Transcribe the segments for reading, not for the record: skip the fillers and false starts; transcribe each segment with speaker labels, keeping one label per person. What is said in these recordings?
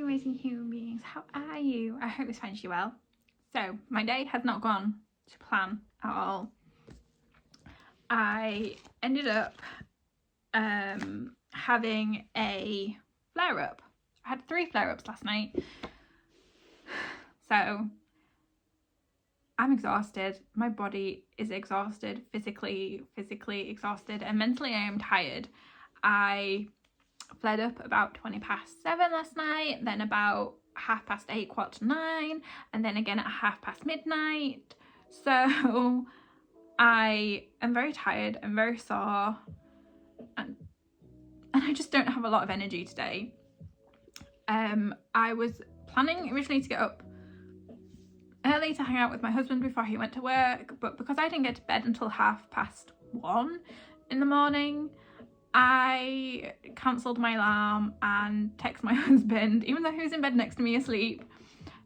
Speaker 1: amazing human beings, how are you? I hope this finds you well. So my day has not gone to plan at all. I ended up having a flare-up. I had 3 flare-ups last night, so I'm exhausted. My body is exhausted, physically exhausted, and mentally I am tired. I flared up about 20 past 7 last night, then about 8:30, 8:45, and then again at 12:30 midnight. So I am very tired and very sore, and I just don't have a lot of energy today. I was planning originally to get up early to hang out with my husband before he went to work, but because I didn't get to bed until 1:30 in the morning, I cancelled my alarm and texted my husband, even though he was in bed next to me asleep,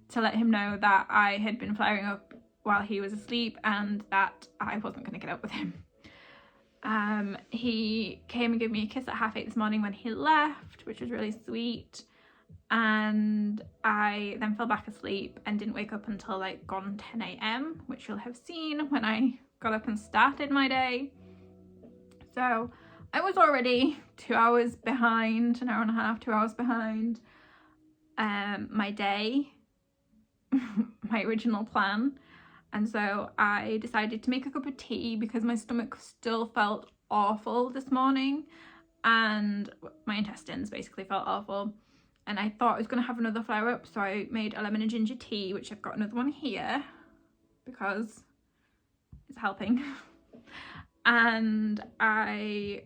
Speaker 1: to let him know that I had been flaring up while he was asleep and that I wasn't going to get up with him. He came and gave me a kiss at 8:30 this morning when he left, which was really sweet, and I then fell back asleep and didn't wake up until like gone 10 a.m, which you'll have seen when I got up and started my day. So I was already 2 hours behind, an hour and a half, 2 hours behind my day, my original plan. And so I decided to make a cup of tea because my stomach still felt awful this morning and my intestines basically felt awful. And I thought I was going to have another flare up, so I made a lemon and ginger tea, which I've got another one here because it's helping. And I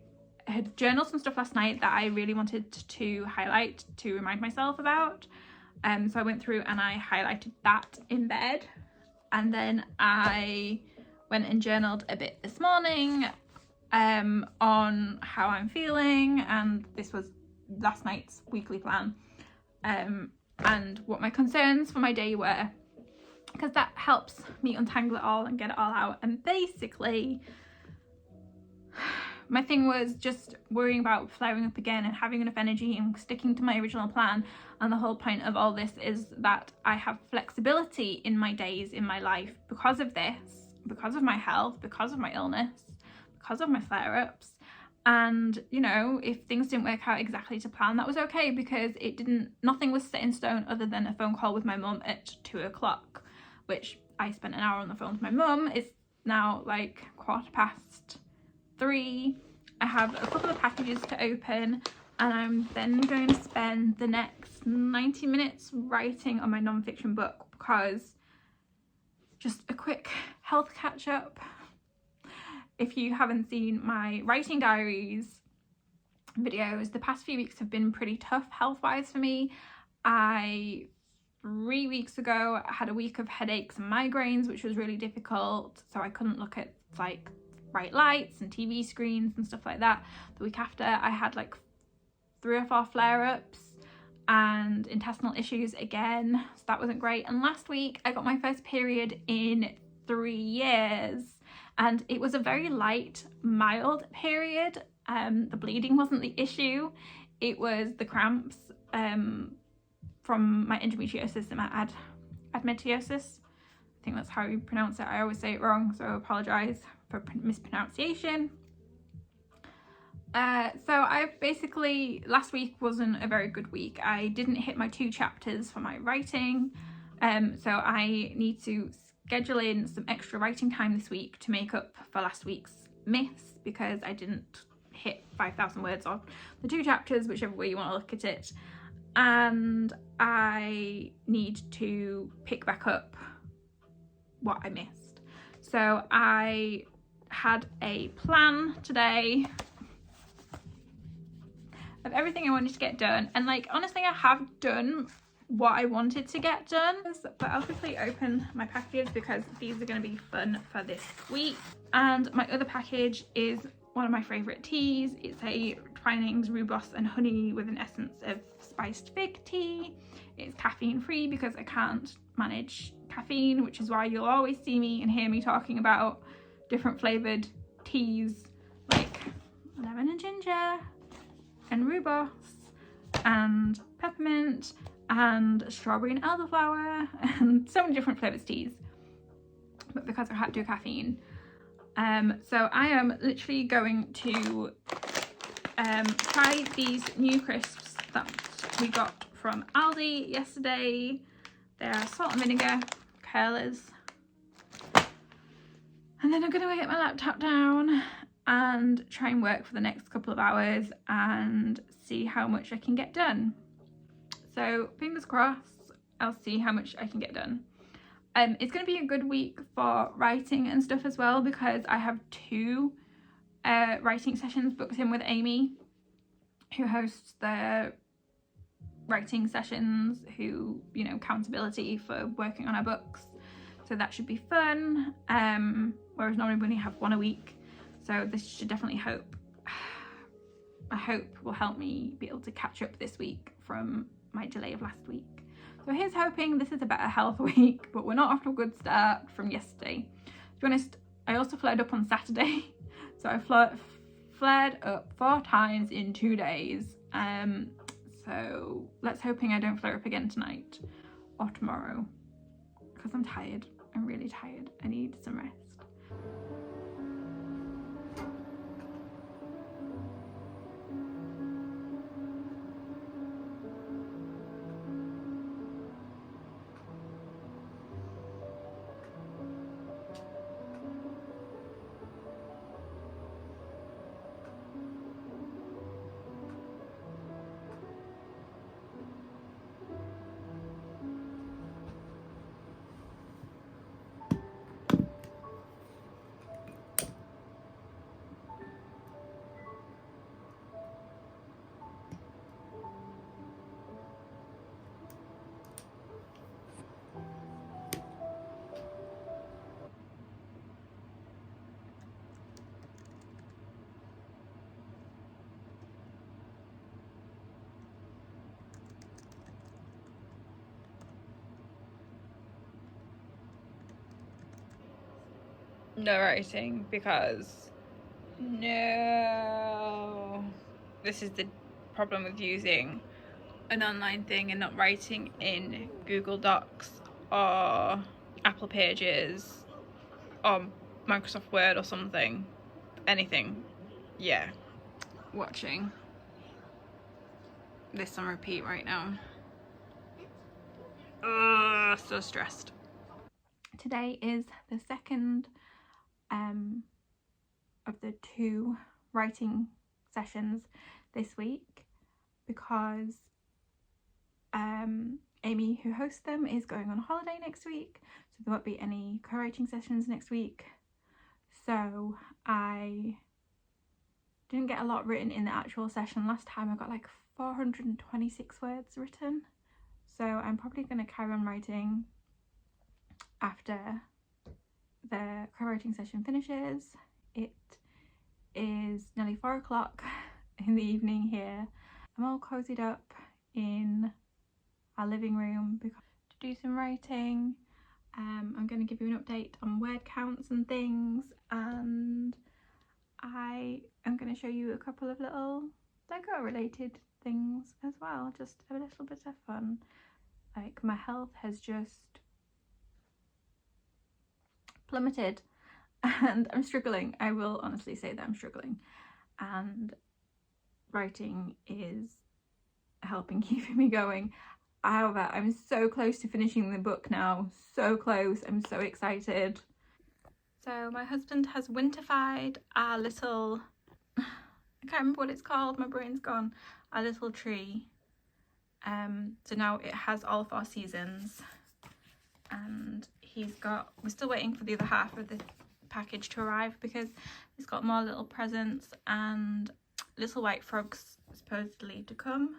Speaker 1: had journaled some stuff last night that I really wanted to highlight to remind myself about. So I went through and I highlighted that in bed. And then I went and journaled a bit this morning on how I'm feeling, and this was last night's weekly plan, and what my concerns for my day were, because that helps me untangle it all and get it all out. And basically my thing was just worrying about flaring up again and having enough energy and sticking to my original plan. And the whole point of all this is that I have flexibility in my days, in my life, because of this, because of my health, because of my illness, because of my flare-ups. And, you know, if things didn't work out exactly to plan, that was okay, because nothing was set in stone other than a phone call with my mum at 2 o'clock, which I spent an hour on the phone with my mum. It's now like 3:15. I have a couple of packages to open, and I'm then going to spend the next 90 minutes writing on my non-fiction book, because just a quick health catch up. If you haven't seen my writing diaries videos, the past few weeks have been pretty tough health-wise for me. 3 weeks ago I had a week of headaches and migraines, which was really difficult, so I couldn't look at like bright lights and TV screens and stuff like that. The week after I had like 3 or 4 flare-ups and intestinal issues again, so that wasn't great. And last week I got my first period in 3 years, and it was a very light, mild period. The bleeding wasn't the issue, it was the cramps from my endometriosis and my admetriosis. I think that's how you pronounce it. I always say it wrong, so I apologise for mispronunciation. So I basically, last week wasn't a very good week. I didn't hit my 2 chapters for my writing, so I need to schedule in some extra writing time this week to make up for last week's miss, because I didn't hit 5,000 words on the 2 chapters, whichever way you want to look at it. And I need to pick back up what I missed. So I had a plan today of everything I wanted to get done, and like honestly I have done what I wanted to get done, but I'll quickly open my packages because these are going to be fun for this week. And my other package is one of my favourite teas. It's a Twinings rhubarb and honey with an essence of spiced fig tea. It's caffeine free because I can't manage caffeine, which is why you'll always see me and hear me talking about different flavoured teas like lemon and ginger and rhubarb and peppermint and strawberry and elderflower and so many different flavoured teas, but because I can't do caffeine, so I am literally going to try these new crisps that we got from Aldi yesterday. They're salt and vinegar curlers, and then I'm going to get my laptop down and try and work for the next couple of hours and see how much I can get done. So fingers crossed, I'll see how much I can get done. It's going to be a good week for writing and stuff as well, because I have 2 writing sessions booked in with Amy, who hosts the writing sessions, who, you know, accountability for working on our books. So that should be fun, whereas normally we only have 1 a week. So this should definitely I hope will help me be able to catch up this week from my delay of last week. So here's hoping this is a better health week, but we're not off to a good start from yesterday. To be honest, I also flared up on Saturday. So I flared up 4 times in 2 days. So let's hoping I don't flare up again tonight or tomorrow, because I'm tired. I'm really tired. I need some rest. No writing, because no, this is the problem with using an online thing and not writing in Google Docs or Apple Pages or Microsoft Word or something, anything. Yeah, watching this on repeat right now. Ugh, so stressed. Today is the second of the 2 writing sessions this week, because Amy, who hosts them, is going on holiday next week, so there won't be any co-writing sessions next week. So I didn't get a lot written in the actual session. Last time I got like 426 words written, so I'm probably going to carry on writing after the co-writing session finishes. It is nearly 4 o'clock in the evening here. I'm all cozied up in our living room to do some writing. I'm going to give you an update on word counts and things, and I am going to show you a couple of little Lego related things as well, just a little bit of fun. Like, my health has just plummeted and I'm struggling. I will honestly say that I'm struggling, and writing is helping keep me going. However, I'm so close to finishing the book now, so close. I'm so excited. So my husband has winterfied our little, I can't remember what it's called, my brain's gone, our little tree. So now it has all 4 seasons, and we're still waiting for the other half of the package to arrive, because it's got more little presents and little white frogs supposedly to come.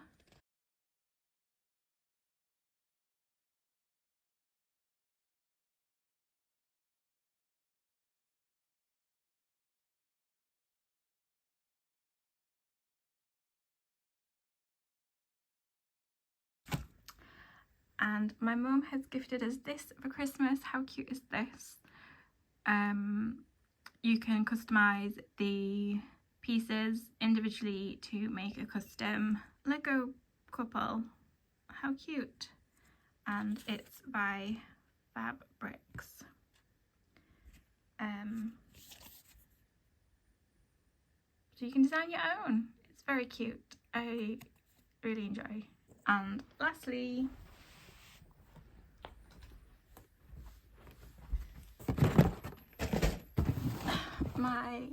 Speaker 1: And my mum has gifted us this for Christmas. How cute is this? You can customise the pieces individually to make a custom Lego couple. How cute. And it's by Fab Bricks. So you can design your own. It's very cute. I really enjoy. And lastly, my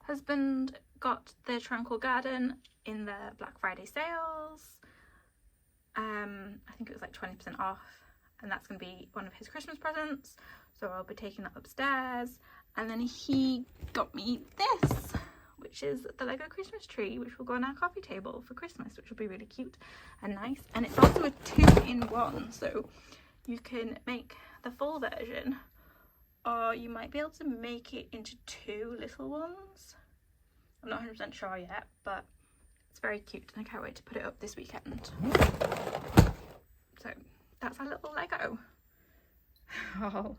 Speaker 1: husband got the Tranquil Garden in the Black Friday sales. I think it was like 20% off, and that's going to be one of his Christmas presents, so I'll be taking that upstairs. And then he got me this, which is the Lego Christmas tree, which will go on our coffee table for Christmas, which will be really cute and nice. And it's also a 2-in-1, so you can make the full version, or you might be able to make it into 2 little ones. I'm not 100% sure yet, but it's very cute and I can't wait to put it up this weekend. So that's our little Lego. Oh.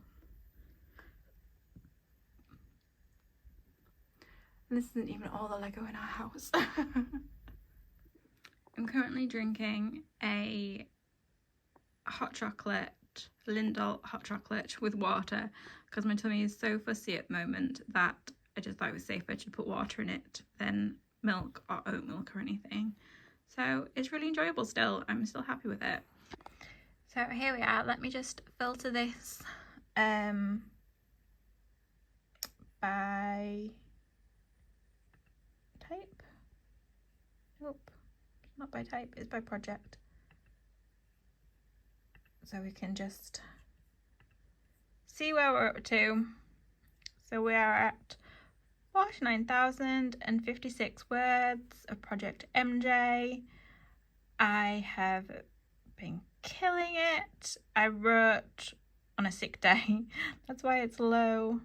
Speaker 1: And this isn't even all the Lego in our house. I'm currently drinking a hot chocolate, Lindor hot chocolate with water, because my tummy is so fussy at the moment that I just thought it was safer to put water in it than milk or oat milk or anything. So it's really enjoyable still. I'm still happy with it. So here we are. Let me just filter this by type. Nope, not by type, it's by project. So we can just see where we're up to. So we are at 49,056 words of Project MJ. I have been killing it. I wrote on a sick day. That's why it's low.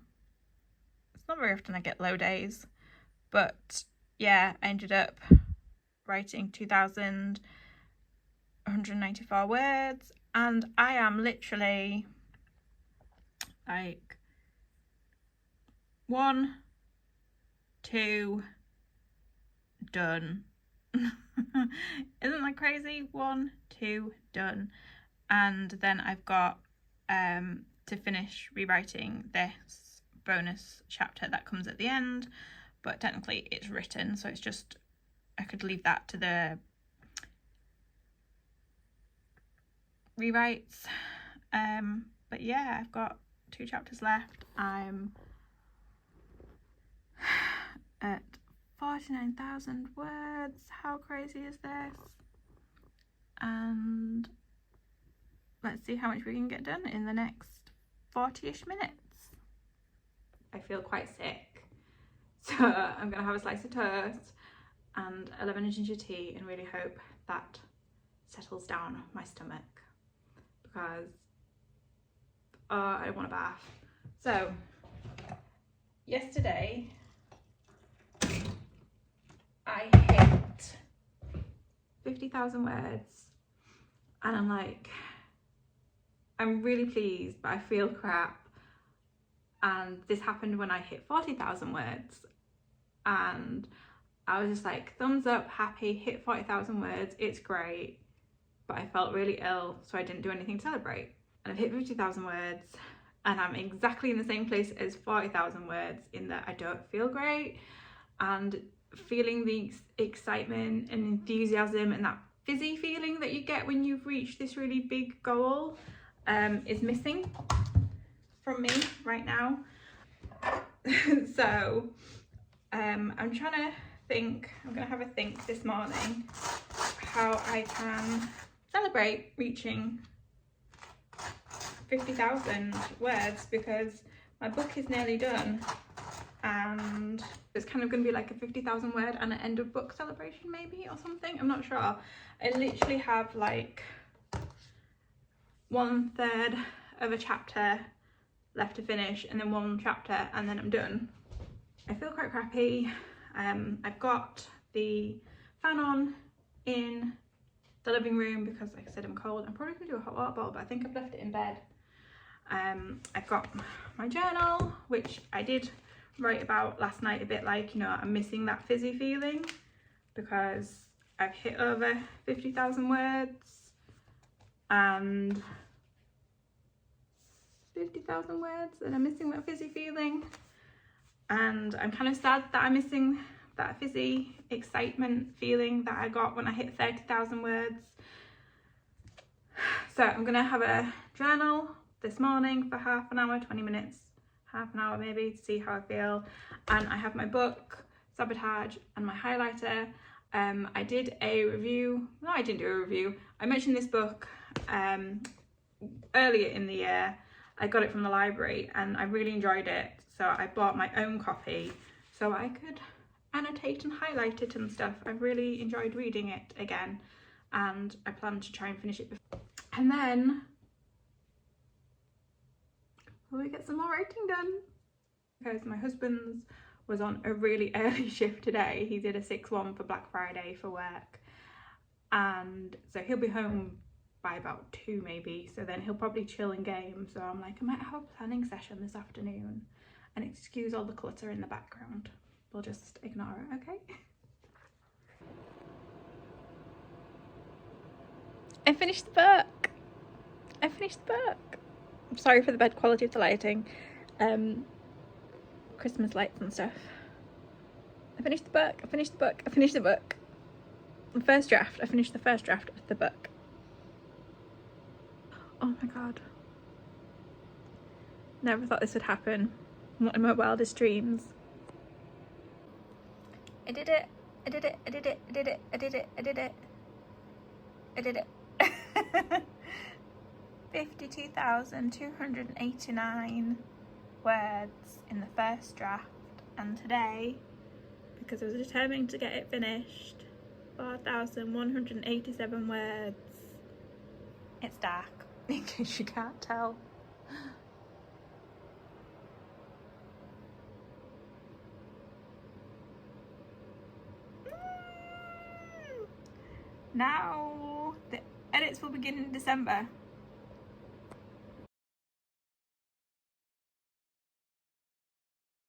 Speaker 1: It's not very often I get low days. But yeah, I ended up writing 2,194 words. And I am literally like 1, 2, done. Isn't that crazy? 1, 2, done. And then I've got to finish rewriting this bonus chapter that comes at the end, but technically it's written, so it's just, I could leave that to the rewrites. But yeah, I've got 2 chapters left. I'm at 49,000 words. How crazy is this? And let's see how much we can get done in the next 40-ish minutes. I feel quite sick, so I'm gonna have a slice of toast and a lemon and ginger tea and really hope that settles down my stomach, because I want a bath. So yesterday I hit 50,000 words and I'm like, I'm really pleased, but I feel crap. And this happened when I hit 40,000 words and I was just like, thumbs up, happy, hit 40,000 words, it's great. But I felt really ill, so I didn't do anything to celebrate. And I've hit 50,000 words and I'm exactly in the same place as 40,000 words in that I don't feel great, and feeling the excitement and enthusiasm and that fizzy feeling that you get when you've reached this really big goal is missing from me right now. So I'm trying to think, I'm gonna have a think this morning how I can celebrate reaching 50,000 words, because my book is nearly done and it's kind of going to be like a 50,000 word and an end of book celebration maybe, or something. I'm not sure. I literally have like 1/3 of a chapter left to finish and then 1 chapter and then I'm done. I feel quite crappy. I've got the fan on in the living room because, like I said, I'm cold. I'm probably going to do a hot water bottle, but I think I've left it in bed. I've got my journal, which I did write about last night a bit, like, you know, I'm missing that fizzy feeling because I I've hit over 50,000 words, and 50,000 words, and I'm missing that fizzy feeling, and I'm kind of sad that I'm missing that fizzy excitement feeling that I got when I hit 30,000 words. So I'm gonna have a journal this morning for half an hour, 20 minutes, half an hour maybe, to see how I feel. And I have my book, Sabotage, and my highlighter. I did a review, no I didn't do a review, I mentioned this book earlier in the year. I got it from the library and I really enjoyed it, so I bought my own copy so I could annotate and highlight it and stuff. I've really enjoyed reading it again, and I plan to try and finish it before. And then we get some more writing done, because my husband's was on a really early shift today. He did a 6-1 for Black Friday for work, and so he'll be home by about 2 maybe, so then he'll probably chill and game. So I'm like, I might have a planning session this afternoon, and excuse all the clutter in the background. We'll just ignore it, okay? I finished the book. I finished the book. I'm sorry for the bad quality of the lighting. Christmas lights and stuff. I finished the book. I finished the book. I finished the book. The first draft. I finished the first draft of the book. Oh my god. Never thought this would happen. Not in my wildest dreams. I did it. I did it. I did it. I did it. I did it. I did it. I did it. 52,289 words in the first draft, and today, because I was determined to get it finished, 4,187 words. It's dark, in case you can't tell. Now the edits will begin in December.